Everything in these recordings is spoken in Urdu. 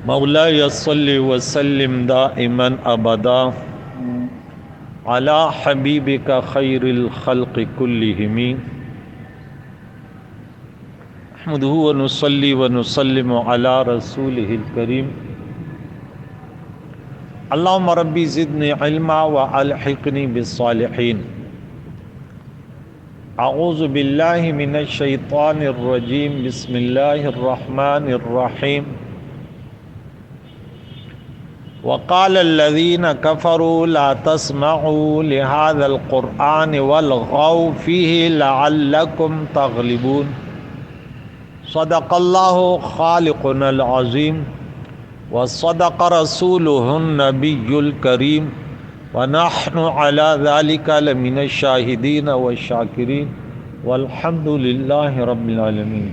مولاي صل وسلم دائما ابدا على حبيبك خير الخلق كلهم نحمده ونصلي ونسلم على رسوله الكريم اللهم ربي زدني علما والحقني بالصالحين اعوذ بالله من الشيطان الرجيم بسم الله الرحمن الرحيم وقال الذين كفروا لا تسمعوا لهذا القرآن والغوا فيه لعلكم تغلبون صدق الله خالقنا العظيم وصدق رسوله النبي الكريم ونحن على ذلك لمن الشاهدين والشاكرين والحمد لله رب العالمين۔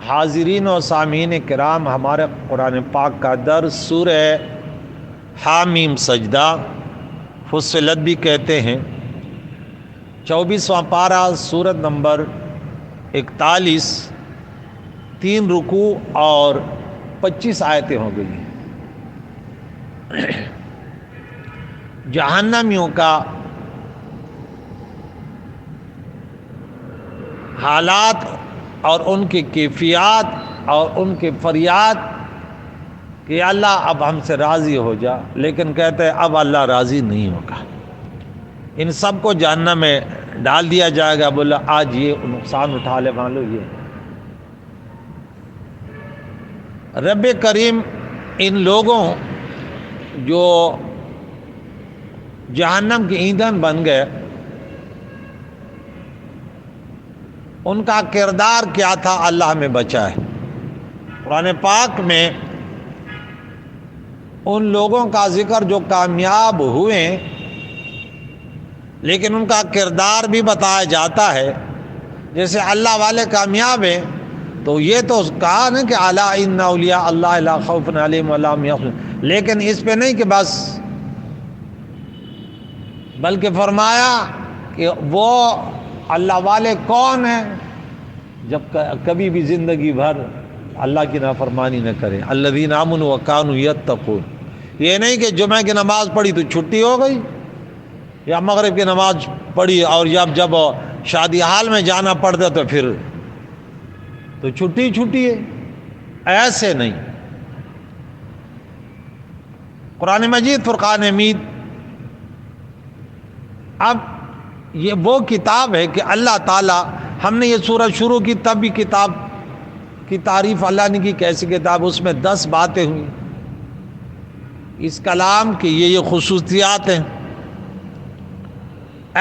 حاضرین و سامعین کرام، ہمارے قرآن پاک کا درس سورہ حامیم سجدہ فصلت بھی کہتے ہیں، 24واں پارہ سورت نمبر 41، 3 رکوع اور 25 آیتیں ہو گئی ہیں۔ جہنمیوں کا حالات اور ان کی کیفیات اور ان کے فریاد کہ اللہ اب ہم سے راضی ہو جا، لیکن کہتے ہیں اب اللہ راضی نہیں ہوگا، ان سب کو جہنم میں ڈال دیا جائے گا۔ بولا آج یہ نقصان اٹھا لے، مان لو یہ۔ رب کریم ان لوگوں جو جہنم کے ایندھن بن گئے، ان کا کردار کیا تھا، اللہ ہمیں بچائے۔ قرآن پاک میں ان لوگوں کا ذکر جو کامیاب ہوئے لیکن ان کا کردار بھی بتایا جاتا ہے۔ جیسے اللہ والے کامیاب ہیں تو یہ تو کہا نا کہ الا ان اولیاء اللہ لا خوف علیہم ولا هم يحزنون، لیکن اس پہ نہیں کہ بس، بلکہ فرمایا کہ وہ اللہ والے کون ہیں جب کبھی بھی زندگی بھر اللہ کی نافرمانی نہ کریں۔ الذین آمنوا وکانوا یتقون، یہ نہیں کہ جمعہ کی نماز پڑھی تو چھٹی ہو گئی، یا مغرب کی نماز پڑھی اور جب شادی حال میں جانا پڑتا تو پھر تو چھٹی ہے، ایسے نہیں۔ قرآن مجید فرقان حمید اب یہ وہ کتاب ہے کہ اللہ تعالیٰ، ہم نے یہ سورہ شروع کی تب بھی کتاب کی تعریف اللہ نے کی، کیسی کتاب، اس میں 10 باتیں ہوئی اس کلام کی، یہ خصوصیات ہیں۔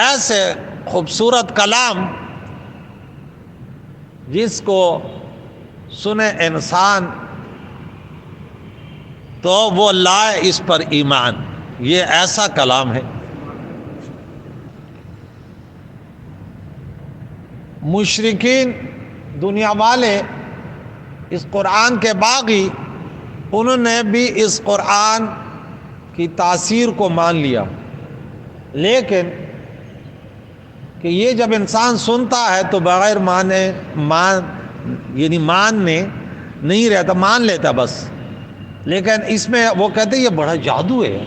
ایسے خوبصورت کلام جس کو سنے انسان تو وہ لائے اس پر ایمان، یہ ایسا کلام ہے۔ مشرکین دنیا والے اس قرآن کے باغی، انہوں نے بھی اس قرآن کی تاثیر کو مان لیا، لیکن کہ یہ جب انسان سنتا ہے تو بغیر ماننے نہیں رہتا، مان لیتا بس، لیکن اس میں وہ کہتے یہ بڑا جادو ہے۔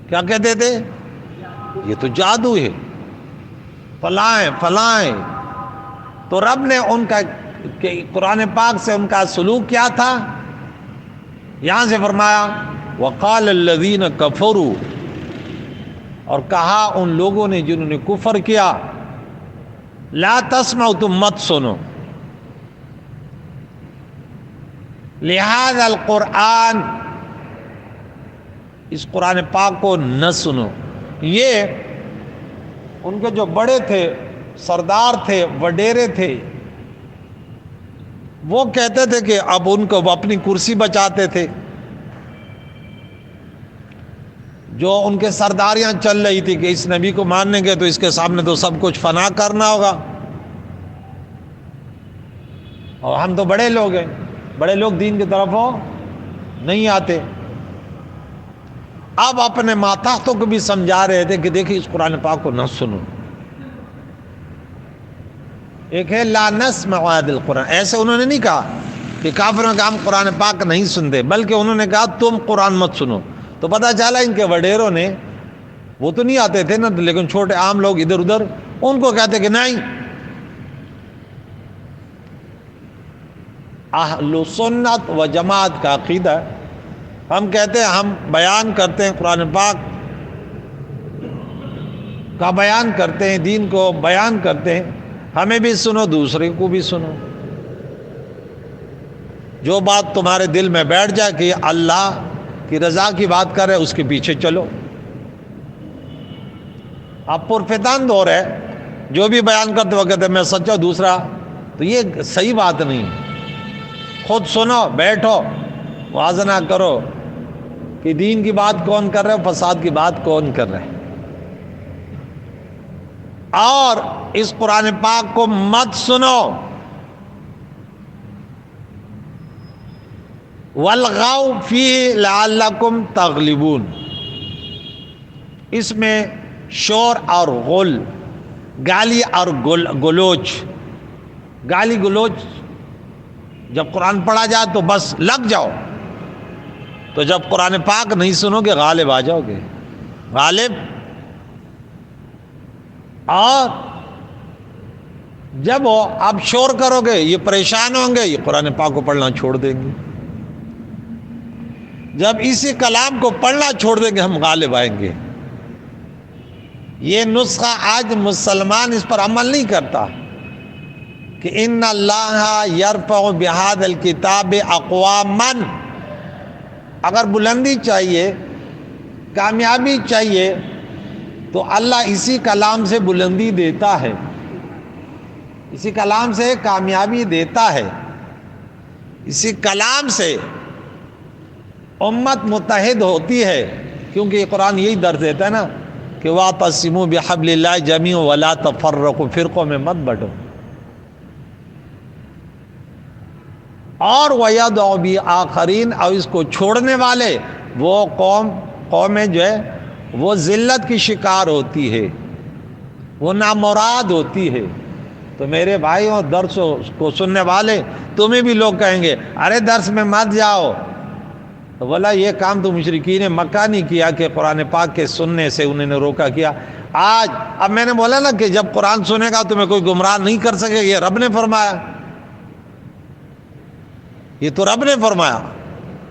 کیا کہتے تھے؟ یہ تو جادو ہے، فلائیں۔ تو رب نے ان کا قرآن پاک سے ان کا سلوک کیا تھا، یہاں سے فرمایا وقال الذین کفروا، اور کہا ان لوگوں نے جنہوں نے کفر کیا، لا تسمعوا، تم مت سنو، لہذا القرآن، اس قرآن پاک کو نہ سنو۔ یہ ان کے جو بڑے تھے، سردار تھے، وڈیرے تھے، وہ کہتے تھے کہ اب ان کو وہ اپنی کرسی بچاتے تھے، جو ان کے سرداریاں چل رہی تھی کہ اس نبی کو ماننے گے تو اس کے سامنے تو سب کچھ فنا کرنا ہوگا، اور ہم تو بڑے لوگ ہیں، بڑے لوگ دین کی طرف نہیں آتے۔ اب اپنے ماتحتوں کو بھی سمجھا رہے تھے کہ دیکھیں اس قرآن پاک کو نہ سنو، ایک ہے لا نسمع آیات القرآن، ایسے انہوں نے نہیں کہا کہ کافروں کا ہم قرآن پاک نہیں سنتے، بلکہ انہوں نے کہا تم قرآن مت سنو. تو پتہ چلا ان کے وڈیروں نے، وہ تو نہیں آتے تھے نا، لیکن چھوٹے عام لوگ ادھر ادھر ان کو کہتے کہ نہیں. اہل سنت و جماعت کا عقیدہ ہے، ہم کہتے ہیں ہم بیان کرتے ہیں قرآن پاک کا، بیان کرتے ہیں دین کو بیان کرتے ہیں، ہمیں بھی سنو دوسرے کو بھی سنو. جو بات تمہارے دل میں بیٹھ جائے کہ اللہ کی رضا کی بات کر رہے اس کے پیچھے چلو. اب پرفتن دور ہے، جو بھی بیان کرتے وہ کہتے میں سچا دوسرا، تو یہ صحیح بات نہیں. خود سنو، بیٹھو، موازنہ کرو کہ دین کی بات کون کر رہے، فساد کی بات کون کر رہے. اور اس قرآن پاک کو مت سنو. وَالْغَوْا فِيهِ لَعَلَّكُمْ تَغْلِبُونَ، اس میں شور اور غل، گالی اور گلوچ. گالی گلوچ جب قرآن پڑھا جائے تو بس لگ جاؤ، تو جب قرآن پاک نہیں سنو گے غالب آ جاؤ گے، غالب. اور جب آپ شور کرو گے یہ پریشان ہوں گے، یہ قرآن پاک کو پڑھنا چھوڑ دیں گے. جب اسی کلام کو پڑھنا چھوڑ دیں گے ہم غالب آئیں گے. یہ نسخہ آج مسلمان اس پر عمل نہیں کرتا کہ ان اللہ یرفع بہذا الکتاب اقواما. اگر بلندی چاہیے، کامیابی چاہیے، تو اللہ اسی کلام سے بلندی دیتا ہے، اسی کلام سے کامیابی دیتا ہے، اسی کلام سے امت متحد ہوتی ہے. کیونکہ یہ قرآن یہی درس دیتا ہے نا کہ وَاعْتَصِمُوا بِحَبْلِ اللَّهِ جَمِيعًا وَلَا تَفَرَّقُوا، فرقوں میں مت بٹو. اور وَيَدْعُ بِآخَرِينَ، اور اس کو چھوڑنے والے وہ قومیں جو ہے وہ ذلت کی شکار ہوتی ہے، وہ نامراد ہوتی ہے. تو میرے بھائیوں، درس کو سننے والے تمہیں بھی لوگ کہیں گے ارے درس میں مت جاؤ. تو بولا یہ کام تو مشرکین مکہ نہیں کیا کہ قرآن پاک کے سننے سے انہوں نے روکا کیا. آج اب میں نے بولا نا کہ جب قرآن سنے گا تمہیں کوئی گمراہ نہیں کر سکے، یہ رب نے فرمایا، یہ تو رب نے فرمایا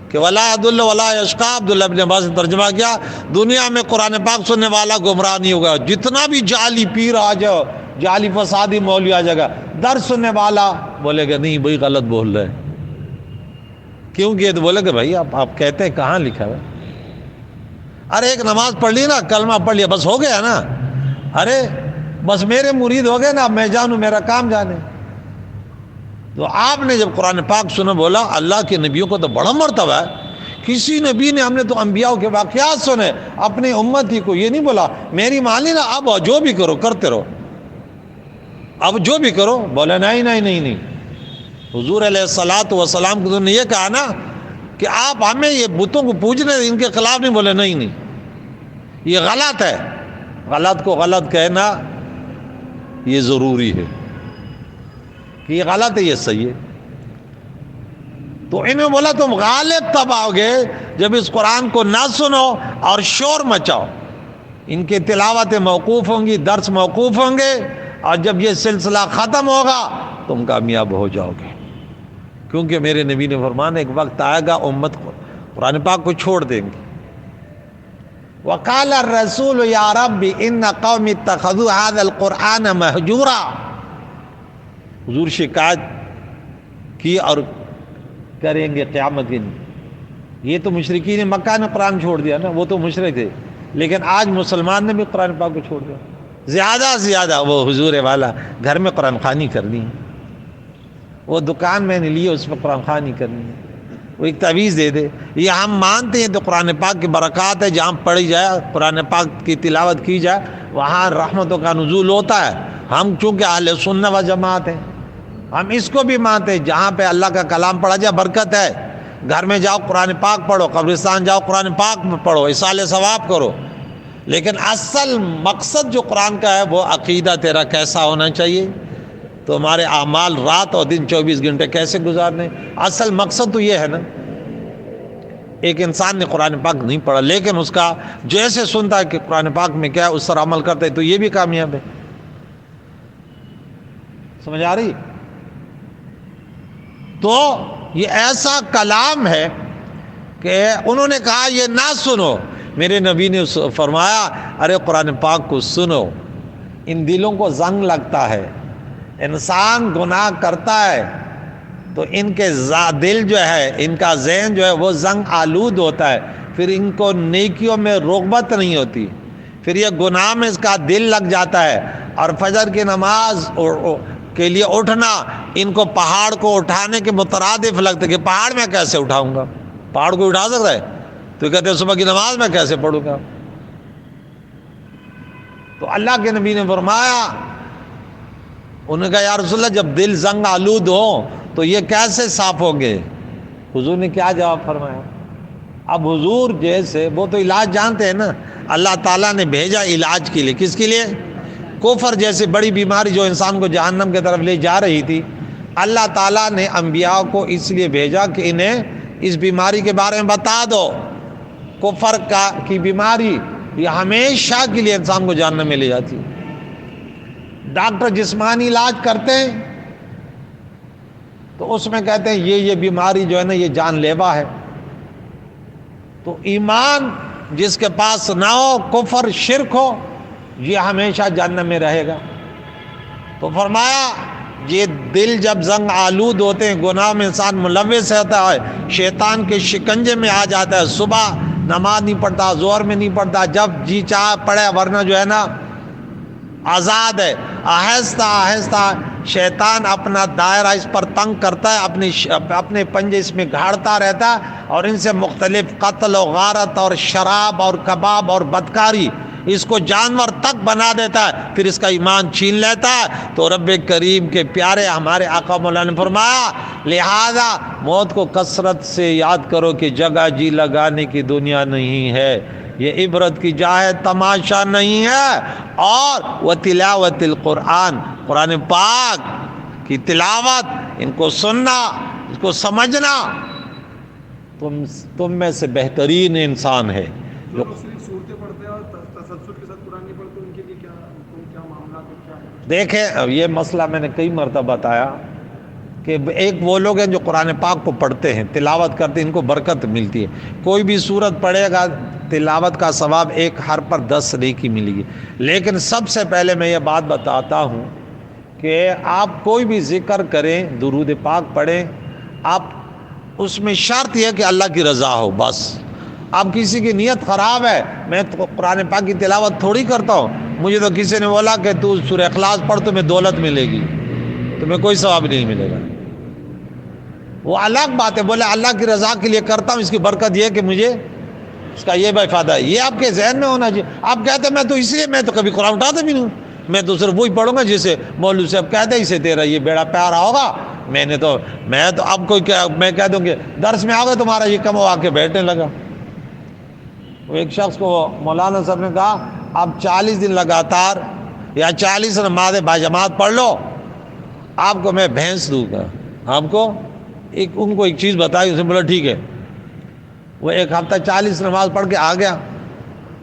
کہ ولا یضل ولا یشقی. عبداللہ بن عباس نے ترجمہ کیا دنیا میں قرآن پاک سننے والا گمراہ نہیں ہوگا. جتنا بھی جعلی پیر آ جاؤ، جعلی فسادی مولوی آ جائے گا، درس سننے والا بولے گا نہیں بھائی غلط بول رہے. کیوں کہ تو بولے کہ بھائی آپ کہتے ہیں کہاں لکھا ہے؟ ارے ایک نماز پڑھ لی نا، کلمہ پڑھ لیا، بس ہو گیا نا. ارے بس میرے مرید ہو گئے نا، اب میں جانوں میرا کام جانے. تو آپ نے جب قرآن پاک سنا، بولا اللہ کے نبیوں کو تو بڑا مرتبہ ہے. کسی نبی نے، ہم نے تو انبیاء کے واقعات سنے، اپنی امتی کو یہ نہیں بولا میری مانی نا اب جو بھی کرو کرتے رہو، اب جو بھی کرو. بولا نہیں نہیں نہیں نہیں. حضور علیہ الصلوۃ والسلام کو نے یہ کہا نا کہ آپ ہمیں یہ بتوں کو پوجنے ان کے خلاف نہیں. بولے نہیں نہیں یہ غلط ہے. غلط کو غلط کہنا یہ ضروری ہے کہ یہ غلط ہے، یہ صحیح ہے. تو انہوں بولا تم غالب تب آؤ گے جب اس قرآن کو نہ سنو اور شور مچاؤ. ان کے تلاوتیں موقوف ہوں گی، درس موقوف ہوں گے، اور جب یہ سلسلہ ختم ہوگا تم کامیاب ہو جاؤ گے. کیونکہ میرے نبی نے فرمایا ایک وقت آئے گا امت کو قرآن پاک کو چھوڑ دیں گے. وقال الرسول یا رب ان قوم اتخذوا هذا القرآن مہجورا. حضور شکایت کی اور کریں گے قیامت کے دن. یہ تو مشرکین مکہ نے قرآن چھوڑ دیا نا، وہ تو مشرک تھے، لیکن آج مسلمان نے بھی قرآن پاک کو چھوڑ دیا. زیادہ سے زیادہ وہ حضور والا گھر میں قرآن خوانی کرنی ہے، وہ دکان میں نے لی اس میں قرآن خوانی کرنی ہے، وہ ایک تعویذ دے دے. یہ ہم مانتے ہیں تو قرآن پاک کی برکات ہے، جہاں پڑھی جائے قرآن پاک کی تلاوت کی جائے وہاں رحمتوں کا نزول ہوتا ہے. ہم چونکہ اہل سنت و جماعت ہیں، ہم اس کو بھی مانتے ہیں جہاں پہ اللہ کا کلام پڑھا جائے برکت ہے. گھر میں جاؤ قرآن پاک پڑھو، قبرستان جاؤ قرآن پاک پڑھو، اصالہ ثواب کرو. لیکن اصل مقصد جو قرآن کا ہے وہ عقیدہ تیرا کیسا ہونا چاہیے، تو ہمارے اعمال رات اور دن 24 گھنٹے کیسے گزارنے؟ اصل مقصد تو یہ ہے نا، ایک انسان نے قرآن پاک نہیں پڑھا لیکن اس کا جیسے سنتا ہے کہ قرآن پاک میں کیا ہے اس پر عمل کرتا ہے تو یہ بھی کامیاب ہے. سمجھ آ رہی؟ تو یہ ایسا کلام ہے کہ انہوں نے کہا یہ نہ سنو. میرے نبی نے فرمایا ارے قرآن پاک کو سنو، ان دلوں کو زنگ لگتا ہے، انسان گناہ کرتا ہے تو ان کے دل جو ہے، ان کا ذہن جو ہے وہ زنگ آلود ہوتا ہے، پھر ان کو نیکیوں میں رغبت نہیں ہوتی، پھر یہ گناہ میں اس کا دل لگ جاتا ہے، اور فجر کی نماز کے لیے اٹھنا ان کو پہاڑ کو اٹھانے کے مترادف لگتا ہے کہ پہاڑ میں کیسے اٹھاؤں گا، پہاڑ کو اٹھا سکتا ہے؟ تو کہتے ہیں صبح کی نماز میں کیسے پڑھوں گا؟ تو اللہ کے نبی نے فرمایا، انہوں نے کہا یا رسول اللہ جب دل زنگ آلود ہو تو یہ کیسے صاف ہوں گے؟ حضور نے کیا جواب فرمایا؟ اب حضور جیسے وہ تو علاج جانتے ہیں نا، اللہ تعالیٰ نے بھیجا علاج کے لیے. کس کے لیے؟ کفر جیسے بڑی بیماری جو انسان کو جہنم کی طرف لے جا رہی تھی، اللہ تعالیٰ نے انبیاء کو اس لیے بھیجا کہ انہیں اس بیماری کے بارے میں بتا دو. کفر کی بیماری یہ ہمیشہ کے لیے انسان کو جہنم میں لے جاتی ہے. ڈاکٹر جسمانی علاج کرتے ہیں تو اس میں کہتے ہیں یہ بیماری جو ہے نا یہ جان لیوا ہے. تو ایمان جس کے پاس نہ ہو، کفر شرک ہو، یہ ہمیشہ جہنم میں رہے گا. تو فرمایا یہ دل جب زنگ آلود ہوتے ہیں، گناہ میں انسان ملوث ہوتا ہے، شیطان کے شکنجے میں آ جاتا ہے، صبح نماز نہیں پڑھتا، ظہر میں نہیں پڑھتا، جب جی چاہ پڑھے، ورنہ جو ہے نا آزاد ہے. آہستہ آہستہ شیطان اپنا دائرہ اس پر تنگ کرتا ہے، اپنے پنجے اس میں گھاڑتا رہتا ہے، اور ان سے مختلف قتل و غارت اور شراب اور کباب اور بدکاری اس کو جانور تک بنا دیتا ہے، پھر اس کا ایمان چھین لیتا ہے. تو رب کریم کے پیارے ہمارے آقا مولا نے فرمایا لہذا موت کو کثرت سے یاد کرو کہ جگہ جی لگانے کی دنیا نہیں ہے، یہ عبرت کی جا ہے، تماشا نہیں ہے. اور وہ تلاوت القرآن، قرآن پاک کی تلاوت، ان کو سننا، اس کو سمجھنا، تم میں سے بہترین انسان ہے. جو صورتیں پڑھتے ہیں اور تسلسل کے ساتھ قرآن نہیں پڑھتے ان کے لیے کیا معاملات کیا ہے؟ دیکھیں یہ مسئلہ میں نے کئی مرتبہ بتایا کہ ایک وہ لوگ ہیں جو قرآن پاک کو پڑھتے ہیں، تلاوت کرتے ہیں، ان کو برکت ملتی ہے. کوئی بھی سورت پڑھے گا تلاوت کا ثواب 1 حرف پر 10 نیکی ملے گی. لیکن سب سے پہلے میں یہ بات بتاتا ہوں کہ آپ کوئی بھی ذکر کریں، درود پاک پڑھیں، آپ اس میں شرط یہ ہے کہ اللہ کی رضا ہو. بس اب کسی کی نیت خراب ہے، میں تو قرآن پاک کی تلاوت تھوڑی کرتا ہوں، مجھے تو کسی نے بولا کہ تو سورہ اخلاص پڑھ تمہیں دولت ملے گی، تمہیں کوئی ثواب نہیں ملے گا. وہ الگ بات ہے، بولے اللہ کی رضا کے لیے کرتا ہوں، اس کی برکت یہ ہے کہ مجھے اس کا یہ بھائی فائدہ ہے. یہ آپ کے ذہن میں ہونا چاہیے. آپ کہتے ہیں میں تو اس لیے میں تو کبھی قرآن اٹھاتا بھی نہیں، میں تو صرف وہی پڑھوں گا جسے مولوی صاحب کہتے ہیں اسے تیرا یہ بیڑا پیارا ہوگا. میں تو اب کوئی میں کہہ دوں کہ درس میں آ گئے تمہارا یہ کم ہو، آ کے بیٹھنے لگا. وہ ایک شخص کو مولانا صاحب نے کہا آپ 40 دن لگاتار یا 40 نمازیں باجماعت پڑھ لو، آپ کو میں بھینس دوں گا. آپ کو ان کو ایک چیز بتائی، اس نے بولا ٹھیک ہے. وہ ایک ہفتہ 40 نماز پڑھ کے آ گیا،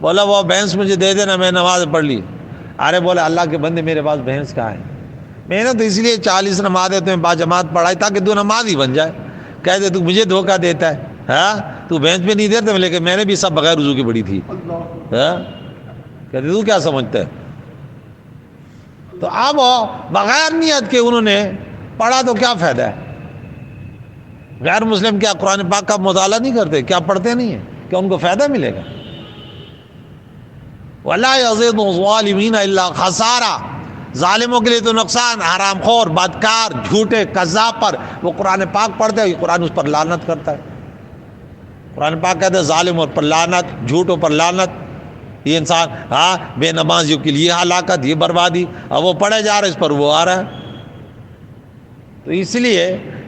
بولا وہ بھینس مجھے دے دینا، میں نماز پڑھ لی. ارے بولے اللہ کے بندے میرے پاس بھینس کہاں ہے؟ میں نے تو اس لیے 40 نمازیں تمہیں باجماعت پڑھائی تاکہ تو نماز ہی بن جائے. کہتے تو مجھے دھوکہ دیتا ہے، ہاں تو بھینس پہ نہیں دیتا، لیکن میں نے بھی سب بغیر وضو کی پڑھی تھی. ہاں کہتے تو کیا سمجھتا ہے؟ تو اب بغیر نیت کے انہوں نے پڑھا تو کیا فائدہ ہے؟ غیر مسلم کیا قرآن پاک کا مطالعہ نہیں کرتے؟ کیا پڑھتے نہیں ہیں؟ کیا ان کو فائدہ ملے گا؟ وَلَا يَزِيدُ الظَّالِمِينَ إِلَّا خَسَارًا. ظالموں کے لیے تو نقصان، حرام خور، بدکار، جھوٹے، کذاب پر وہ قرآن پاک پڑھتے ہیں، قرآن اس پر لعنت کرتا ہے. قرآن پاک کہتے ہیں ظالموں پر لعنت، جھوٹوں پر لعنت. یہ انسان بے نمازیوں کے لیے ہلاکت، یہ بربادی، اب وہ پڑھے جا رہا ہے، اس پر وہ آ رہا ہے. تو اس لیے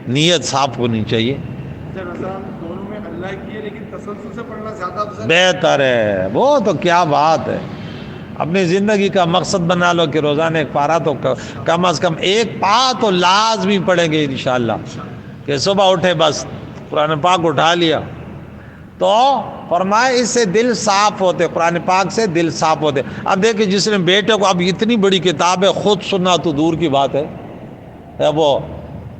نیت صاف ہونی چاہیے. دونوں میں اللہ کی ہے لیکن تسلسل سے پڑھنا زیادہ بہتر ہے. وہ تو کیا بات ہے، اپنی زندگی کا مقصد بنا لو کہ روزانہ ایک پارا تو کم از کم ایک پارا تو لازمی پڑھیں گے انشاءاللہ، کہ صبح اٹھے بس قرآن پاک اٹھا لیا تو فرمائے اس سے دل صاف ہوتے، قرآن پاک سے دل صاف ہوتے۔ اب دیکھیں جس نے بیٹے کو، اب اتنی بڑی کتاب ہے، خود سننا تو دور کی بات ہے، وہ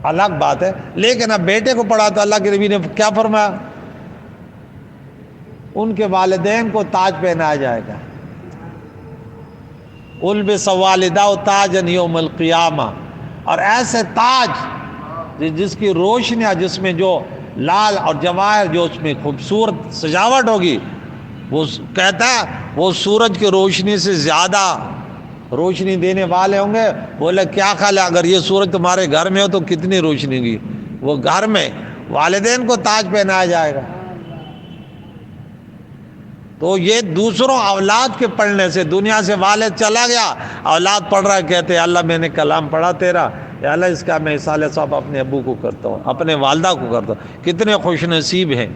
الگ بات ہے، لیکن اب بیٹے کو پڑھا تو اللہ کے نبی نے کیا فرمایا؟ ان کے والدین کو تاج پہنایا جائے گا، البس والدہ تاجا یوم القیامہ، اور ایسے تاج جس کی روشنیاں، جس میں جو لال اور جواہر، جو اس میں خوبصورت سجاوٹ ہوگی، وہ کہتا ہے وہ سورج کی روشنی سے زیادہ روشنی دینے والے ہوں گے۔ بولے کیا خیال ہے اگر یہ سورج تمہارے گھر میں ہو تو کتنی روشنی ہوگی؟ وہ گھر میں والدین کو تاج پہنایا جائے گا۔ تو یہ دوسروں اولاد کے پڑھنے سے، دنیا سے والد چلا گیا، اولاد پڑھ رہا ہے، کہتے ہیں اللہ میں نے کلام پڑھا تیرا، یا اللہ اس کا میں اصالہ صاحب اپنے ابو کو کرتا ہوں، اپنے والدہ کو کرتا ہوں۔ کتنے خوش نصیب ہیں۔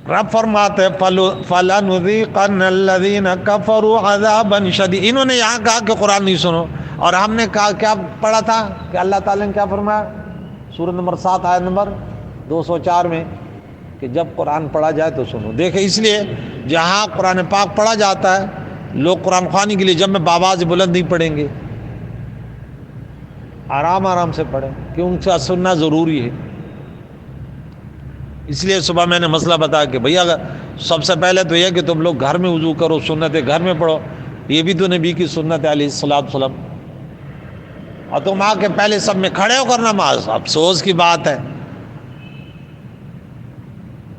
رب فرماتے فَلَنُذِيقَنَّ الَّذِينَ كَفَرُوا عَذَابًا شَدِيدًا۔ انہوں نے یہاں کہا کہ قرآن نہیں سنو، اور ہم نے کہا کیا پڑھا تھا کہ اللہ تعالیٰ نے کیا فرمایا؟ سورۃ نمبر 7 آیت نمبر 204 میں کہ جب قرآن پڑھا جائے تو سنو۔ دیکھیں اس لیے جہاں قرآن پاک پڑھا جاتا ہے، لوگ قرآن خوانی کے لیے جب میں بآواز بلند نہیں پڑھیں گے، آرام آرام سے پڑھیں، کہ ان سے سننا ضروری ہے۔ اس لیے صبح میں نے مسئلہ بتایا کہ بھئی اگر سب سے پہلے تو یہ کہ تم لوگ گھر میں وضو کرو، سنتیں گھر میں پڑھو، یہ بھی تو نبی کی سنت ہے علیہ السلام، اور تم آ کے پہلے سب میں کھڑے ہو کر نماز، افسوس کی بات ہے،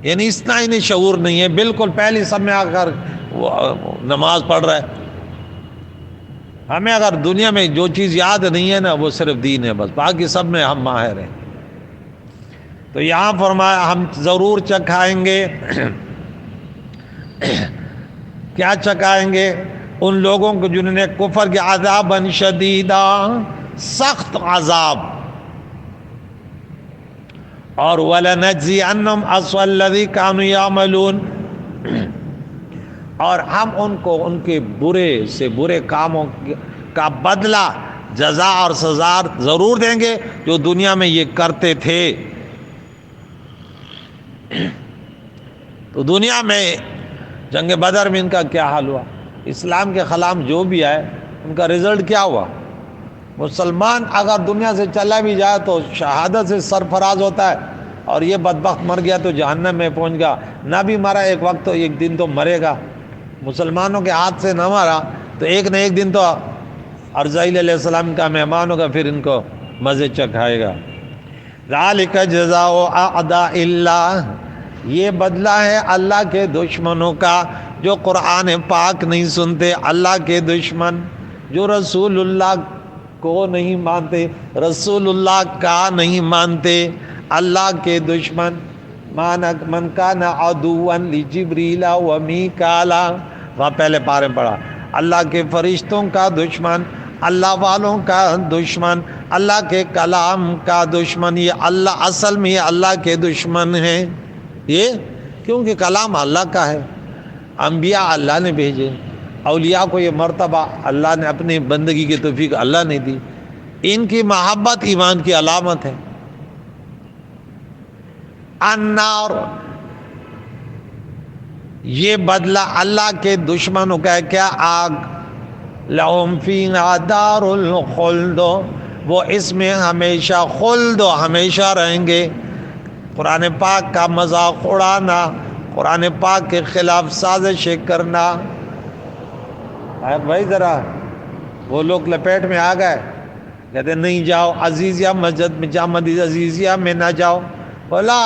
یعنی اتنا ہی نہیں شعور نہیں ہے، بالکل پہلی سب میں آ کر نماز پڑھ رہا ہے۔ ہمیں اگر دنیا میں جو چیز یاد نہیں ہے نا، وہ صرف دین ہے بس، باقی سب میں ہم ماہر ہیں۔ تو یہاں فرمایا ہم ضرور چکھائیں گے کیا چکھائیں گے؟ ان لوگوں کو جنہوں نے کفر کے عذابًا شدیدا، سخت عذاب، اور وَلَنَجْزِيَنَّهُمْ أَسْوَأَ الَّذِي كَانُوا يَعْمَلُونَ، اور ہم ان کو ان کے برے سے برے کاموں کا بدلہ، جزا اور سزا ضرور دیں گے جو دنیا میں یہ کرتے تھے۔ تو دنیا میں جنگ بدر میں ان کا کیا حال ہوا؟ اسلام کے خلاف جو بھی آئے ان کا رزلٹ کیا ہوا؟ مسلمان اگر دنیا سے چلا بھی جائے تو شہادت سے سرفراز ہوتا ہے، اور یہ بدبخت مر گیا تو جہنم میں پہنچ گیا، نہ بھی مرا ایک وقت تو ایک دن تو مرے گا، مسلمانوں کے ہاتھ سے نہ مرا تو ایک نہ ایک دن تو عرزائیل علیہ السلام کا مہمان ہوگا، پھر ان کو مزے چکھائے گا۔ ذالک جزاء اعداء اللہ، یہ بدلہ ہے اللہ کے دشمنوں کا، جو قرآن پاک نہیں سنتے، اللہ کے دشمن، جو رسول اللہ کو نہیں مانتے، رسول اللہ کا نہیں مانتے، اللہ کے دشمن۔ من کان عدوا لجبریل و میکال، وہاں پہلے پارے میں پڑھا، اللہ کے فرشتوں کا دشمن، اللہ والوں کا دشمن، اللہ کے کلام کا دشمن، یہ اللہ اصل میں یہ اللہ کے دشمن ہیں، یہ کیونکہ کلام اللہ کا ہے، انبیاء اللہ نے بھیجے، اولیاء کو یہ مرتبہ اللہ نے اپنی بندگی کی توفیق اللہ نے دی، ان کی محبت ایمان کی علامت ہے۔ النار، یہ بدلہ اللہ کے دشمنوں کا ہے، کیا؟ آگ، لہم فیہا دار الخلد، وہ اس میں ہمیشہ خلد و ہمیشہ رہیں گے۔ قرآن پاک کا مذاق اڑانا، قرآن پاک کے خلاف سازشیں کرنا، بھائی ذرا وہ لوگ لپیٹ میں آ گئے، کہتے نہیں جاؤ عزیزیہ مسجد میں، جامع عزیزیہ میں نہ جاؤ، بولا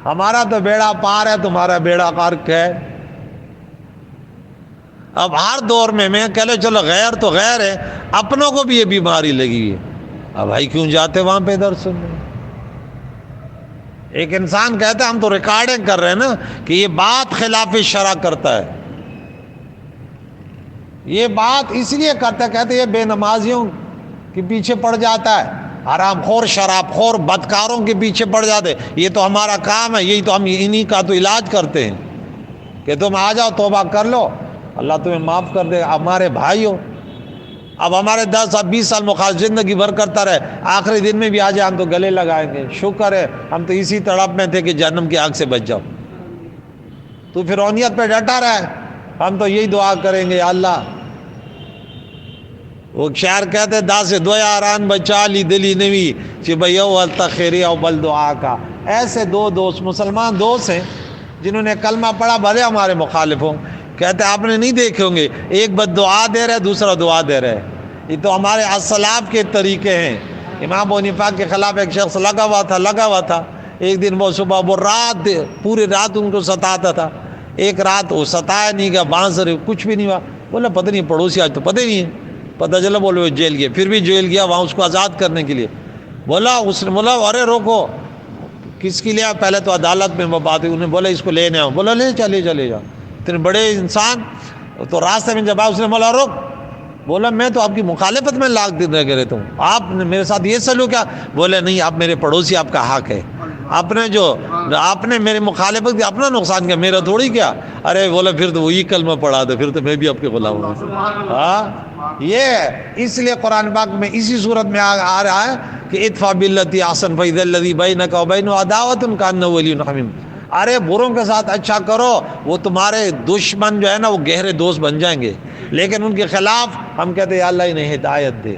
ہمارا تو بیڑا پار ہے، تمہارا بیڑا غرق ہے۔ اب ہر دور میں کہہ لو چلو غیر تو غیر ہے، اپنوں کو بھی یہ بیماری لگی ہے، اب بھائی کیوں جاتے وہاں پہ درس سننے؟ ایک انسان کہتا ہے ہم تو ریکارڈنگ کر رہے ہیں نا کہ یہ بات خلاف شرع کرتا ہے، یہ بات اس لیے کرتا ہے، کہتے یہ بے نمازیوں کے پیچھے پڑ جاتا ہے، حرام خور شراب خور بدکاروں کے پیچھے پڑ جاتے، یہ تو ہمارا کام ہے، یہی تو ہم انہی کا تو علاج کرتے ہیں۔ کہ تم آ جاؤ توبہ کر لو، اللہ تمہیں معاف کر دے گا، ہمارے بھائی ہو۔ اب ہمارے 10 اب 20 سال مخالف زندگی بھر کرتا رہے، آخری دن میں بھی آ جائے ہم تو گلے لگائیں گے، شکر ہے ہم تو اسی تڑپ میں تھے کہ جہنم کی آگ سے بچ جاؤ، تو فرعونیت پہ ڈٹا رہا ہے، ہم تو یہی دعا کریں گے، یا اللہ۔ وہ شاعر کہتے دا سے دو یاران بچا لی دلی نوی چبیو التخیری او بل دعا کا۔ ایسے دو دوست مسلمان دوست ہیں جنہوں نے کلمہ پڑھا، بھلے ہمارے مخالف ہوں، کہتے آپ نے نہیں دیکھے ہوں گے، ایک بد دعا دے رہے دوسرا دعا دے رہے، یہ تو ہمارے اسلاف کے طریقے ہیں۔ امام ابو حنیفہ کے خلاف ایک شخص لگا ہوا تھا، ایک دن وہ صبح وہ رات پوری رات ان کو ستاتا تھا، ایک رات وہ ستایا نہیں گیا، بانس کچھ بھی نہیں ہوا، بولا پتہ نہیں پڑوسی آج تو پتہ ہی نہیں ہے، پتہ چلا بولے وہ جیل گیا، پھر بھی جیل گیا وہاں اس کو آزاد کرنے کے لیے، بولا اس نے بولا ارے روکو، کس کے لیے؟ پہلے تو عدالت میں وہ بات ہوئی، انہیں بولا اس کو لینے آؤ، بولا لے چلے جا، اتنے بڑے انسان تو راستے میں جب آیا اس نے بولا روک، بولا میں تو آپ کی مخالفت میں لاکھ دن رہ گئے تم، آپ نے میرے ساتھ یہ سلوک کیا؟ بولے نہیں آپ میرے پڑوسی، آپ کا حق ہے، آپ نے میری مخالفت کی اپنا نقصان کیا، میرا تھوڑی کیا؟ ارے بولا پھر تو وہی کلمہ پڑھا دے، پھر تو میں بھی آپ کے غلام ہوں۔ ہاں یہ ہے، اس لیے قرآن پاک میں اسی صورت میں آ رہا ہے کہ ادفع باللتی احسن فاذا الذی بینک وبینہ عداوۃ کانہ ولی حمیم، ارے بروں کے ساتھ اچھا کرو، وہ تمہارے دشمن جو ہے نا وہ گہرے دوست بن جائیں گے، لیکن ان کے خلاف ہم کہتے ہیں اللہ انہیں ہدایت دے۔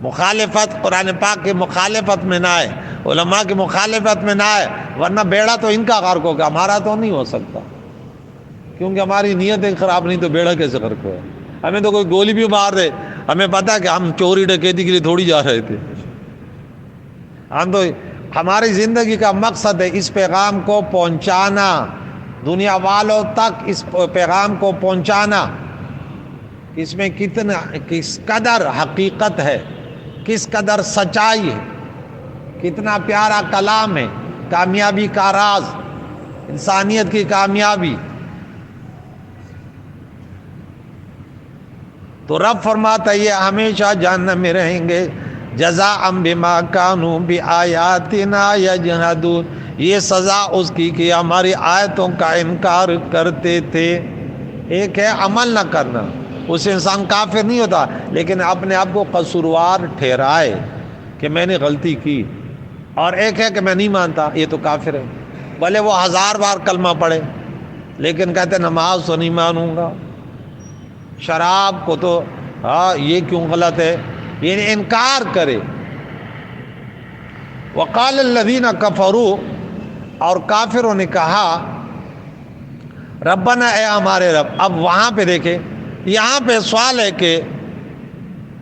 مخالفت قرآن پاک کی مخالفت میں نہ آئے، علماء کی مخالفت میں نہ آئے، ورنہ بیڑا تو ان کا غرق ہوگا، ہمارا تو نہیں ہو سکتا، کیونکہ ہماری نیتیں خراب نہیں تو بیڑا کیسے غرق ہوئے؟ ہمیں تو کوئی گولی بھی مار دے، ہمیں پتا کہ ہم چوری ڈکیتی کے لیے تھوڑی جا رہے تھے، ہم تو ہماری زندگی کا مقصد ہے اس پیغام کو پہنچانا، دنیا والوں تک اس پیغام کو پہنچانا، اس میں کس قدر حقیقت ہے، کس قدر سچائی ہے، کتنا پیارا کلام ہے، کامیابی کا راز، انسانیت کی کامیابی۔ تو رب فرماتا ہے یہ ہمیشہ جہنم میں رہیں گے، جزاء بما کانوا بآیاتنا یجحدون، یہ سزا اس کی کہ ہماری آیتوں کا انکار کرتے تھے۔ ایک ہے عمل نہ کرنا، اس انسان کافر نہیں ہوتا، لیکن اپنے آپ کو قصوروار ٹھہرائے کہ میں نے غلطی کی، اور ایک ہے کہ میں نہیں مانتا، یہ تو کافر ہے، بھلے وہ 1000 بار کلمہ پڑھے لیکن کہتے نماز تو نہیں مانوں گا، شراب کو تو یہ کیوں غلط ہے، یہ انکار کرے۔ وقال الذین کفروا، اور کافروں نے کہا ربنا، اے ہمارے رب۔ اب وہاں پہ دیکھیں، یہاں پہ سوال ہے کہ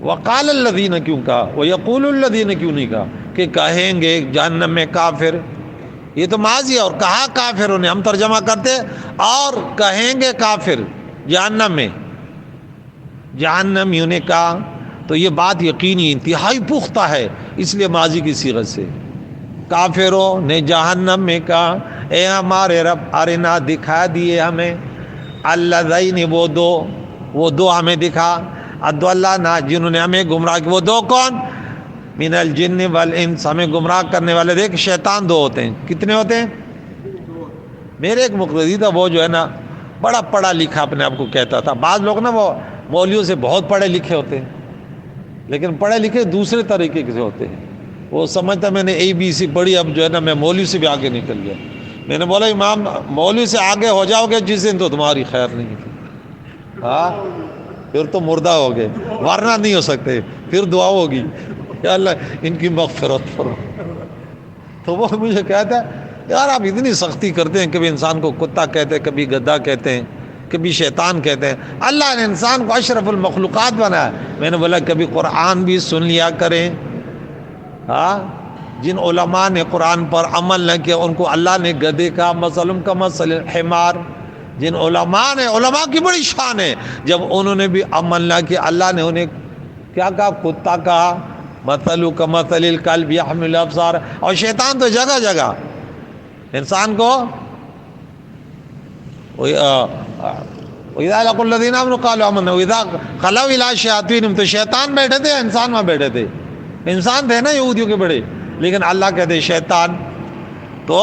وقال الذین کیوں کہا، ویقول الذین کیوں نہیں کہا کہ کہیں گے جہنم میں کافر، یہ تو ماضی ہے، اور کہا کافروں نے، ہم ترجمہ کرتے اور کہیں گے کافر جہنم میں، جہنمیوں نے کہا، تو یہ بات یقینی انتہائی پختہ ہے، اس لیے ماضی کی صیغت سے، کافروں نے جہنم میں کہا اے ہمارے رب ارنا، دکھا دیے ہمیں، الذین، وہ دو ہمیں دکھا، اضلنا، جنہوں نے ہمیں گمراہ کیا، وہ دو کون؟ من الجن والانس، ہمیں گمراہ کرنے والے۔ دیکھ شیطان دو ہوتے ہیں، کتنے ہوتے ہیں؟ میرے ایک مقتدی تھا، وہ جو ہے نا بڑا پڑھا لکھا اپنے آپ کو کہتا تھا، بعض لوگ نا وہ مولویوں سے بہت پڑھے لکھے ہوتے ہیں، لیکن پڑھے لکھے دوسرے طریقے سے ہوتے ہیں، وہ سمجھتا میں نے ABC پڑھی، اب جو ہے نا میں مولوی سے بھی آگے نکل گیا۔ میں نے بولا امام مولوی سے آگے ہو جاؤ گے جس دن تو تمہاری خیر نہیں تھی، پھر تو مردہ ہو گئے، ورنہ نہیں ہو سکتے، پھر دعا ہوگی یا اللہ ان کی مغفرت فرما۔ تو وہ مجھے کہتا ہے یار آپ اتنی سختی کرتے ہیں، کبھی انسان کو کتا کہتے ہیں، کبھی گدھا کہتے ہیں، کبھی شیطان کہتے ہیں، اللہ نے انسان کو اشرف المخلوقات بنایا۔ میں نے بولا کبھی قرآن بھی سن لیا کریں، جن علماء نے قرآن پر عمل نہ کیا ان کو اللہ نے گدھے کا مثل کا مثل الحمار، جن علماء کی بڑی شان ہے، جب انہوں نے بھی عمل نہ کیا اللہ نے انہیں کیا کہا؟ کتا کہا، مثل کا مثل الکلب یحمل الابصار۔ اور شیطان تو جگہ جگہ انسان کو وَإِذَا لَقُوا الَّذِينَ آمَنُوا قَالُوا آمَنَّا وَإِذَا خَلَوْا إِلَىٰ شَيَاطِينِهِمْ، تو شیطان بیٹھے تھے، انسان وہاں بیٹھے تھے، انسان تھے نا یہودیوں کے بڑے، لیکن اللہ کہتے شیطان۔ تو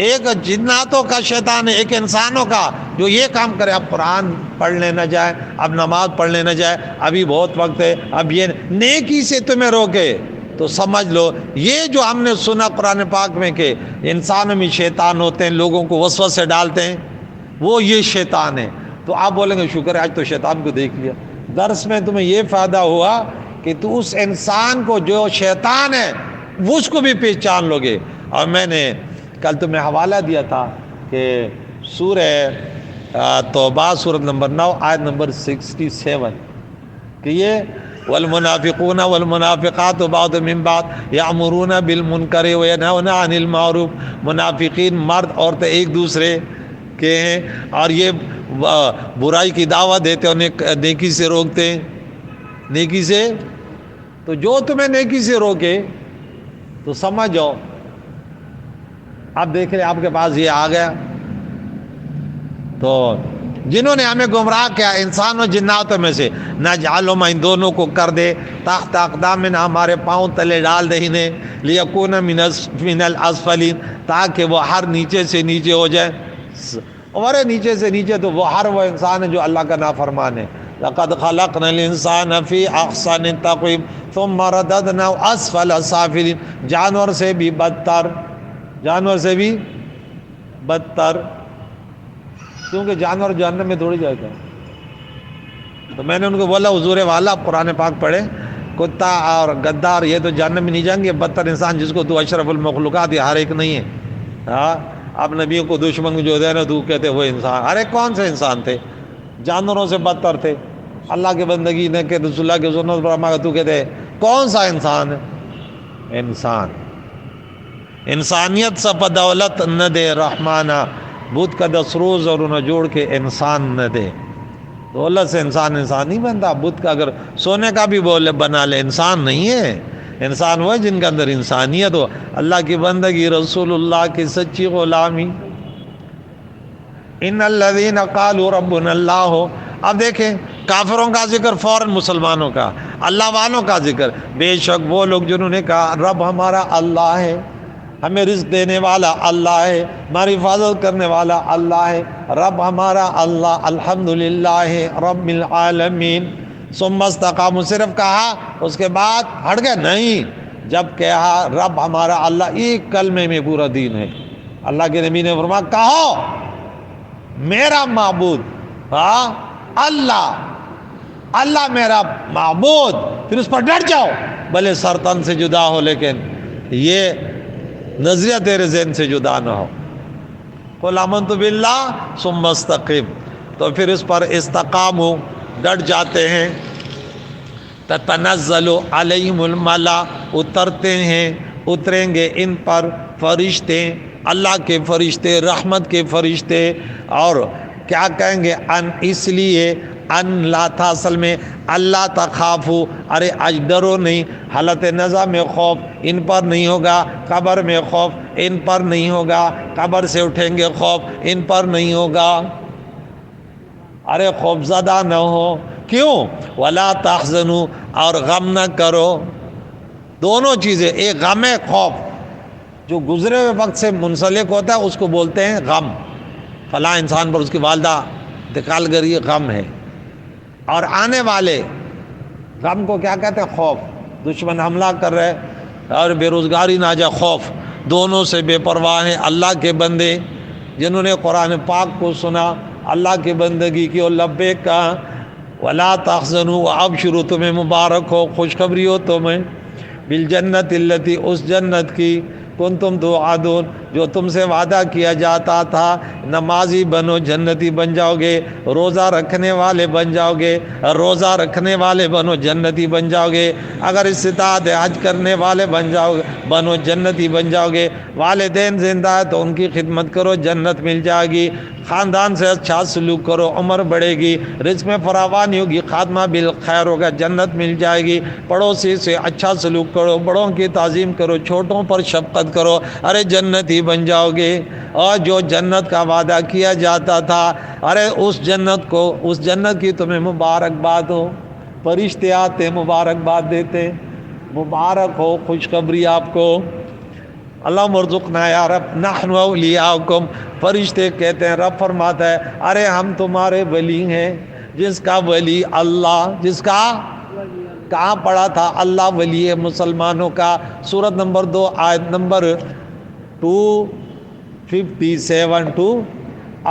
ایک جناتوں کا شیطان ہے، ایک انسانوں کا، جو یہ کام کرے اب قرآن پڑھنے نہ جائے، اب نماز پڑھنے نہ جائے، ابھی بہت وقت ہے، اب یہ نیکی سے تمہیں روکے، تو سمجھ لو یہ جو ہم نے سنا قرآن پاک میں کہ انسانوں میں شیطان ہوتے ہیں، لوگوں کو وسوسے ڈالتے ہیں، وہ یہ شیطان ہے۔ تو آپ بولیں گے شکر ہے آج تو شیطان کو دیکھ لیا۔ درس میں تمہیں یہ فائدہ ہوا کہ تو اس انسان کو جو شیطان ہے وہ اس کو بھی پہچان لو گے۔ اور میں نے کل تمہیں حوالہ دیا تھا کہ سورہ توبہ سورۃ نمبر 9 آیت نمبر 67 کہ یہ والمنافقون والمنافقات بعض من بعض یامرون بالمنکر وینہون عن المعروف، منافقین مرد عورتیں ایک دوسرے کے ہیں اور یہ برائی کی دعوت دیتے ہیں، نیکی سے روکتے ہیں، نیکی سے۔ تو جو تمہیں نیکی سے روکے تو سمجھو اب دیکھ لیں آپ کے پاس یہ آ گیا۔ تو جنہوں نے ہمیں گمراہ کیا انسان و جناتوں میں سے، نجعلہم ان دونوں کو کر دے تحت اقدامنا ہمارے پاؤں تلے ڈال دے انہیں، لیکون من الاسفلین تاکہ وہ ہر نیچے سے نیچے ہو جائے، اور نیچے سے نیچے تو وہ ہر وہ انسان ہے جو اللہ کا نافرمان ہے۔ لقد خلقنا الانسان فی احسن تقویم ثم رددناه اسفل سافلین، جانور سے بھی بدتر، جانور سے بھی بدتر، کیونکہ جانور جہنم میں تھوڑی جائے گا۔ تو میں نے ان کو بولا حضور والا قرآن پاک پڑھے، کتا اور گدار یہ تو جہنم میں نہیں جائیں گے، بدتر انسان جس کو تو اشرف المخلوقات یہ ہر ایک نہیں ہے۔ ہاں اب نبیوں کو دشمن جو ہے نا تو کہتے وہ انسان، ارے کون سے انسان تھے؟ جانوروں سے بدتر تھے۔ اللہ کے بندگی نے کہ رسول اللہ کے سنت پر عمل تو کہتے کون سا انسان ہے؟ انسان انسانیت سب دولت نہ دے رحمانہ، بت کا 10 روز اور انہیں جوڑ کے انسان نہ دے۔ دولت سے انسان نہیں بنتا، بت کا اگر سونے کا بھی بولے بنا لے انسان نہیں ہے۔ انسان وہ ہے جن کے اندر انسانیت ہو، اللہ کی بندگی، رسول اللہ کی سچی غلامی۔ ان الذین قالوا ربنا اللہ ہو، اب دیکھیں کافروں کا ذکر فوراً مسلمانوں کا، اللہ والوں کا ذکر، بے شک وہ لوگ جنہوں نے کہا رب ہمارا اللہ ہے، ہمیں رزق دینے والا اللہ ہے، ہماری حفاظت کرنے والا اللہ ہے، رب ہمارا اللہ، الحمدللہ رب العالمین۔ ثم استقاموا صرف کہا اس کے بعد ہٹ گئے؟ نہیں، جب کہا رب ہمارا اللہ، ایک کلمے میں پورا دین ہے۔ اللہ کے نبی نے فرمایا کہو میرا معبود، ہاں اللہ میرا معبود، پھر اس پر ڈٹ جاؤ، بھلے سر تن سے جدا ہو لیکن یہ نظریہ تیرے ذہن سے جدا نہ ہو۔ قل آمنت باللہ ثم استقم، تو پھر اس پر استقاموا، ڈٹ جاتے ہیں۔ تتنزل علیہم الملا، اتریں گے ان پر فرشتے، اللہ کے فرشتے، رحمت کے فرشتے، اور کیا کہیں گے؟ ان اس لیے ان لا تھا اصل میں اللہ تخافو، ارے اج ڈرو نہیں، حالت نزع میں خوف ان پر نہیں ہوگا، قبر میں خوف ان پر نہیں ہوگا، قبر سے اٹھیں گے خوف ان پر نہیں ہوگا، ارے خوف زدہ نہ ہو، کیوں؟ ولا تحزنوا، اور غم نہ کرو۔ دونوں چیزیں، ایک غم ہے، خوف جو گزرے ہوئے وقت سے منسلک ہوتا ہے اس کو بولتے ہیں غم، فلاں انسان پر اس کی والدہ انتقال کر گئی، غم ہے، اور آنے والے غم کو کیا کہتے ہیں؟ خوف، دشمن حملہ کر رہے اور بے روزگاری نہ جائے، خوف۔ دونوں سے بے پرواہ ہیں اللہ کے بندے جنہوں نے قرآن پاک کو سنا، اللہ کی بندگی کی اور لبیک کہا۔ ولا تحزنوا، اب شروع تمہیں مبارک ہو، خوشخبری ہو تمہیں، بالجنت التی، اس جنت کی، کنتم توعدون، جو تم سے وعدہ کیا جاتا تھا، نمازی بنو جنتی بن جاؤ گے، روزہ رکھنے والے بن جاؤ گے، روزہ رکھنے والے بنو جنتی بن جاؤ گے، اگر استطاعت حج کرنے والے بنو جنتی بن جاؤ گے، والدین زندہ ہے تو ان کی خدمت کرو، جنت مل جائے گی، خاندان سے اچھا سلوک کرو، عمر بڑھے گی، رزق میں فراوانی ہوگی، خاتمہ بالخیر ہوگا، جنت مل جائے گی، پڑوسی سے اچھا سلوک کرو، بڑوں کی تعظیم کرو، چھوٹوں پر شفقت کرو، ارے جنتی بن جاؤ گے۔ اور جو جنت کا وعدہ کیا جاتا تھا، ارے اس جنت کی تمہیں مبارکباد ہو، فرشتے آتے مبارکباد دیتے، مبارک ہو، خوشخبری آپ کو۔ اللہ مرزقنا یا رب نحن اولیاؤکم، فرشتے کہتے ہیں، رب فرماتا ہے ارے ہم تمہارے ولی ہیں، جس کا ولی اللہ، جس کا کہاں پڑھا تھا اللہ ولی ہے مسلمانوں کا، سورت نمبر 2 آیت نمبر 257 ٹو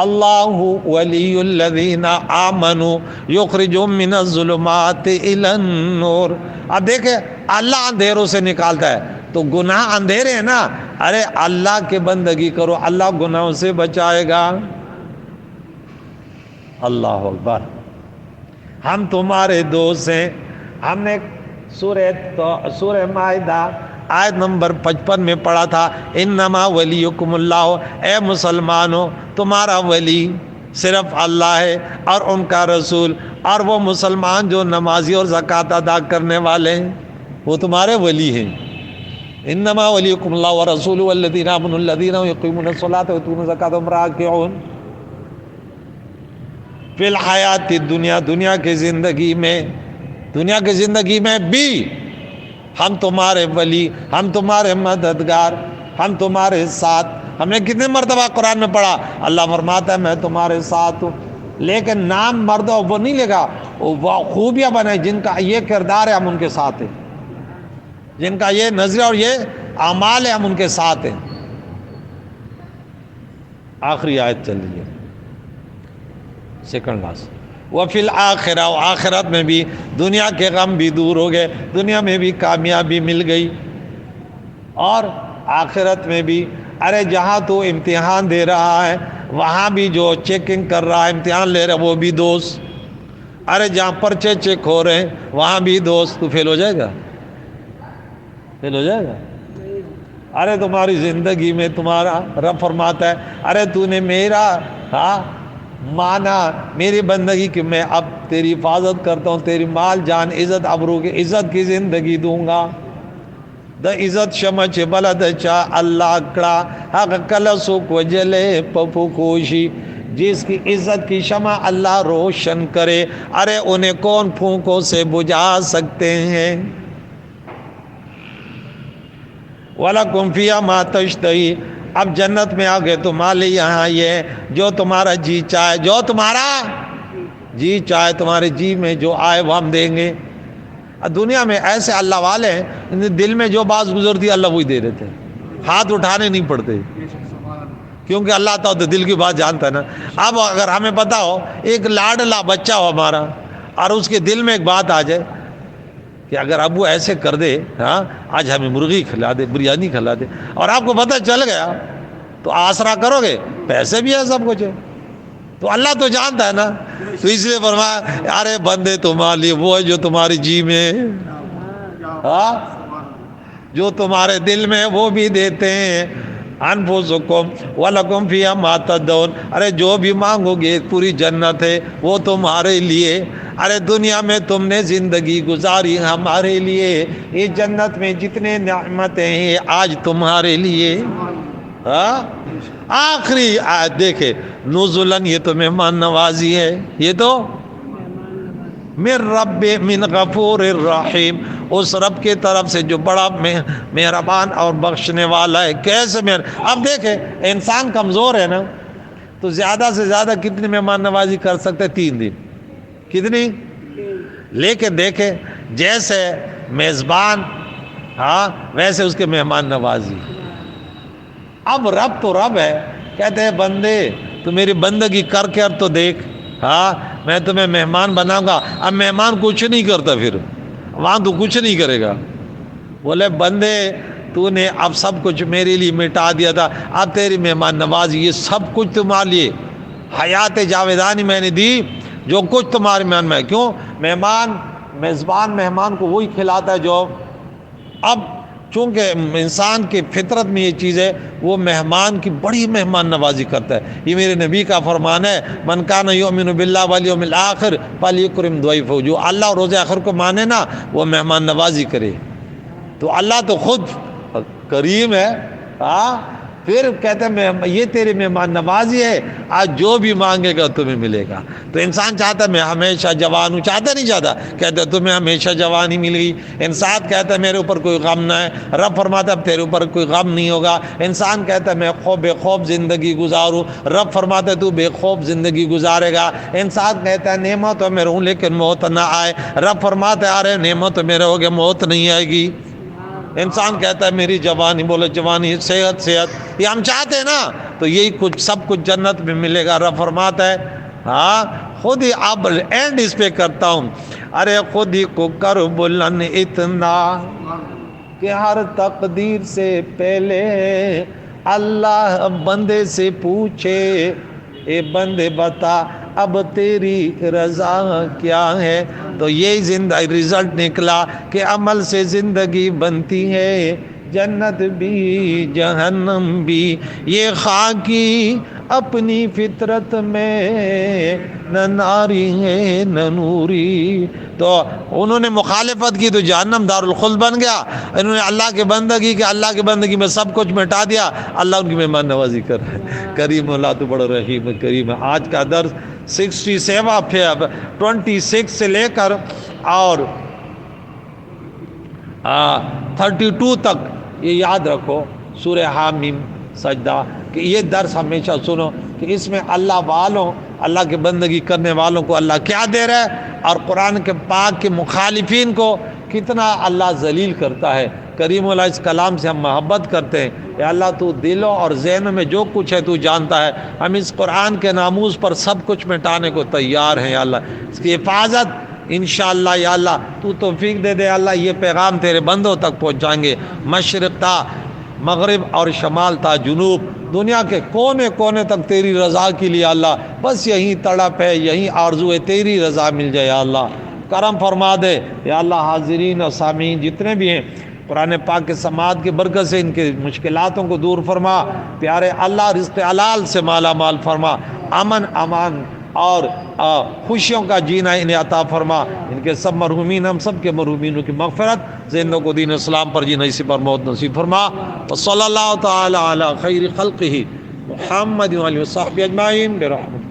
اللہ ولی الذین آمنوا یخرجهم من الظلمات الی النور۔ اب دیکھیں اللہ اندھیروں سے نکالتا ہے، تو گناہ اندھیرے ہیں نا، ارے اللہ کے بندگی کرو، اللہ گناہوں سے بچائے گا۔ اللہ اکبر، ہم تمہارے دوست ہیں۔ ہم نے سورہ مائدہ آیت نمبر 55 میں پڑھا تھا انما ولیکم اللہ، اے مسلمانوں تمہارا ولی صرف اللہ ہے اور ان کا رسول، اور وہ مسلمان جو نمازی اور زکوٰۃ ادا کرنے والے ہیں وہ تمہارے ولی ہیں۔ انما ولیکم اللہ ورسولہ والذین آمنوا الذین یقیمون الصلاۃ ویؤتون الزکاۃ وهم راکعون۔ فی الحیات الدنیا، دنیا کی زندگی میں بھی ہم تمہارے ولی، ہم تمہارے مددگار، ہم تمہارے ساتھ۔ ہم نے کتنے مرتبہ قرآن میں پڑھا اللہ فرماتا ہے میں تمہارے ساتھ ہوں، لیکن نام مرد وہ نہیں لکھا، وہ خوبیاں بنائیں جن کا یہ کردار ہے ہم ان کے ساتھ ہیں، جن کا یہ نظریہ اور یہ اعمال ہے ہم ان کے ساتھ ہیں۔ آخری آیت چل رہی ہے، سیکنڈ لاسٹ۔ وفی الآخرہ، آخرت میں بھی دنیا کے غم بھی دور ہو گئے، دنیا میں بھی کامیابی مل گئی، اور آخرت میں بھی ارے جہاں تو امتحان دے رہا ہے وہاں بھی جو چیکنگ کر رہا ہے، امتحان لے رہا ہے وہ بھی دوست، ارے جہاں پرچے چیک ہو رہے ہیں وہاں بھی دوست۔ تو فیل ہو جائے گا، فیل ہو جائے گا؟ ارے تمہاری زندگی میں تمہارا رب فرماتا ہے ارے تو نے میرا مانا میری بندگی کہ میں اب تیری حفاظت کرتا ہوں، تیری مال جان عزت ابرو کی عزت کی زندگی دوں گا۔ دا عزت شمچ بلد چا اللہ کڑا حق کلسو کو جلے پپو کوشی، جس کی عزت کی شمع اللہ روشن کرے، ارے انہیں کون پھونکوں سے بجھا سکتے ہیں۔ وَلَكُمْ فِيهَا مَا تَشْتَهِي، اب جنت میں آگے تمہارے یہاں یہ جو تمہارا جی چاہے، جو تمہارا جی چاہے، تمہارے جی میں جو آئے وہ ہم دیں گے۔ دنیا میں ایسے اللہ والے ہیں دل میں جو بات گزرتی اللہ وہی دے دیتے، ہاتھ اٹھانے نہیں پڑتے، کیونکہ اللہ تعالیٰ دل کی بات جانتا ہے نا۔ اب اگر ہمیں پتا ہو ایک لاڈلا بچہ ہو ہمارا اور اس کے دل میں ایک بات آ جائے کہ اگر ابو ایسے کر دے، ہاں آج ہمیں مرغی کھلا دے، بریانی کھلا دے، اور آپ کو پتہ چل گیا تو آسرا کرو گے، پیسے بھی ہے سب کچھ ہے، تو اللہ تو جانتا ہے نا۔ تو اس لیے فرمایا ارے بندے تمہارے لیے وہ ہے جو تمہاری جی میں، ہاں جو تمہارے دل میں وہ بھی دیتے ہیں۔ انفسکم ولکم فیہا ما تدعون، ارے جو بھی مانگو گے پوری جنت ہے وہ تمہارے لیے۔ ارے دنیا میں تم نے زندگی گزاری ہمارے لیے، یہ جنت میں جتنے نعمتیں ہیں آج تمہارے لیے۔ ہاں آخری آیت دیکھے نزلاً، یہ تو مہمان نوازی ہے، یہ تو من رب من غفور الرحیم، اس رب کی طرف سے جو بڑا مہربان اور بخشنے والا ہے۔ کیسے اب دیکھیں انسان کمزور ہے نا، تو زیادہ سے زیادہ کتنی مہمان نوازی کر سکتے؟ 3 دن، کتنی؟ لیکن دیکھیں جیسے میزبان ہاں ویسے اس کے مہمان نوازی۔ اب رب تو رب ہے، کہتے ہیں بندے تو میری بندگی کر کے اب تو دیکھ، ہاں میں تمہیں مہمان بناؤں گا۔ اب مہمان کچھ نہیں کرتا، پھر وہاں تو کچھ نہیں کرے گا۔ بولے بندے تو نے اب سب کچھ میرے لیے مٹا دیا تھا، اب تیری مہمان نوازی، یہ سب کچھ تمہارے لیے، حیات جاویدانی میں نے دی، جو کچھ تمہارے مہمان میں۔ کیوں؟ میزبان مہمان کو وہی کھلاتا ہے جو، اب چونکہ انسان کی فطرت میں یہ چیز ہے وہ مہمان کی بڑی مہمان نوازی کرتا ہے۔ یہ میرے نبی کا فرمان ہے من کان یؤمن باللہ والیوم الآخر فلیکرم ضیفہ، جو اللہ اور روز آخر کو مانے نا وہ مہمان نوازی کرے۔ تو اللہ تو خود کریم ہے، ہاں پھر کہتے ہیں یہ تیری مہمان نوازی ہے، آج جو بھی مانگے گا تمہیں ملے گا۔ تو انسان چاہتا ہے میں ہمیشہ جوان ہوں، چاہتا نہیں چاہتا، کہتا ہے تمہیں ہمیشہ جوانی مل گئی۔ انسان کہتا ہے میرے اوپر کوئی غم نہ ہے، رب فرماتا ہے اب تیرے اوپر کوئی غم نہیں ہوگا۔ انسان کہتا ہے میں بے خوف زندگی گزاروں، رب فرماتا ہے تو بے خوف زندگی گزارے گا۔ انسان کہتا ہے نعمت تو میں رہوں لیکن موت نہ آئے، رب فرماتا ہے ارے نعمت تو میرے ہو گیا موت نہیں آئے گی۔ انسان کہتا ہے میری جوانی، بولے جوانی، صحت یہ ہم چاہتے ہیں نا، تو یہی کچھ سب کچھ جنت میں ملے گا۔ رب فرماتا ہے ہاں خود ہی، اب اینڈ اس پہ کرتا ہوں، ارے خود ہی کو کر بلند اتنا کہ ہر تقدیر سے پہلے اللہ بندے سے پوچھے، اے بندے بتا اب تیری رضا کیا ہے۔ تو یہی زندگی رزلٹ نکلا کہ عمل سے زندگی بنتی ہے، جنت بھی جہنم بھی، یہ خاکی اپنی فطرت میں نہ ناری ہے نہ نوری۔ تو انہوں نے مخالفت کی تو جہنم دار الخلد بن گیا، انہوں نے اللہ کی بندگی کہ اللہ کی بندگی میں سب کچھ مٹا دیا، اللہ ان کی مہمان نوازی کر رہا ہے۔ کریم اللہ تو بڑا رحیم کریم ہے۔ آج کا درس 26 سے لے کر اور 32 تک یہ یاد رکھو، سورہ حامیم سجدہ، کہ یہ درس ہمیشہ سنو کہ اس میں اللہ والوں، اللہ کی بندگی کرنے والوں کو اللہ کیا دے رہا ہے، اور قرآن کے پاک کے مخالفین کو کتنا اللہ ذلیل کرتا ہے۔ کریم اللہ اس کلام سے ہم محبت کرتے ہیں، یا اللہ تو دلوں اور ذہنوں میں جو کچھ ہے تو جانتا ہے، ہم اس قرآن کے ناموز پر سب کچھ مٹانے کو تیار ہیں۔ یا اللہ اس کی حفاظت انشاءاللہ یا اللہ تو توفیق دے دے، اللہ یہ پیغام تیرے بندوں تک پہنچائیں گے، مشرق تا مغرب اور شمال تا جنوب، دنیا کے کونے کونے تک تیری رضا کے لیے اللہ بس یہی تڑپ ہے، یہی آرزو ہے تیری رضا مل جائے۔ یا اللہ کرم فرما دے، یا اللہ حاضرین اور سامعین جتنے بھی ہیں قرآن پاک کے سماعت کی برکت سے ان کے مشکلاتوں کو دور فرما، پیارے اللہ رزق حلال سے مالا مال فرما، امن امان اور خوشیوں کا جینا انہیں عطا فرما، ان کے سب مرحومین ہم سب کے مرحومینوں کی مغفرت، زندوں کو دین اسلام پر جینا اسی پر موت نصیب فرما۔ وصلی اللہ تعالی علی خیر خلقہ محمد وعلیہ وصحبہ اجمعین برحمتہ۔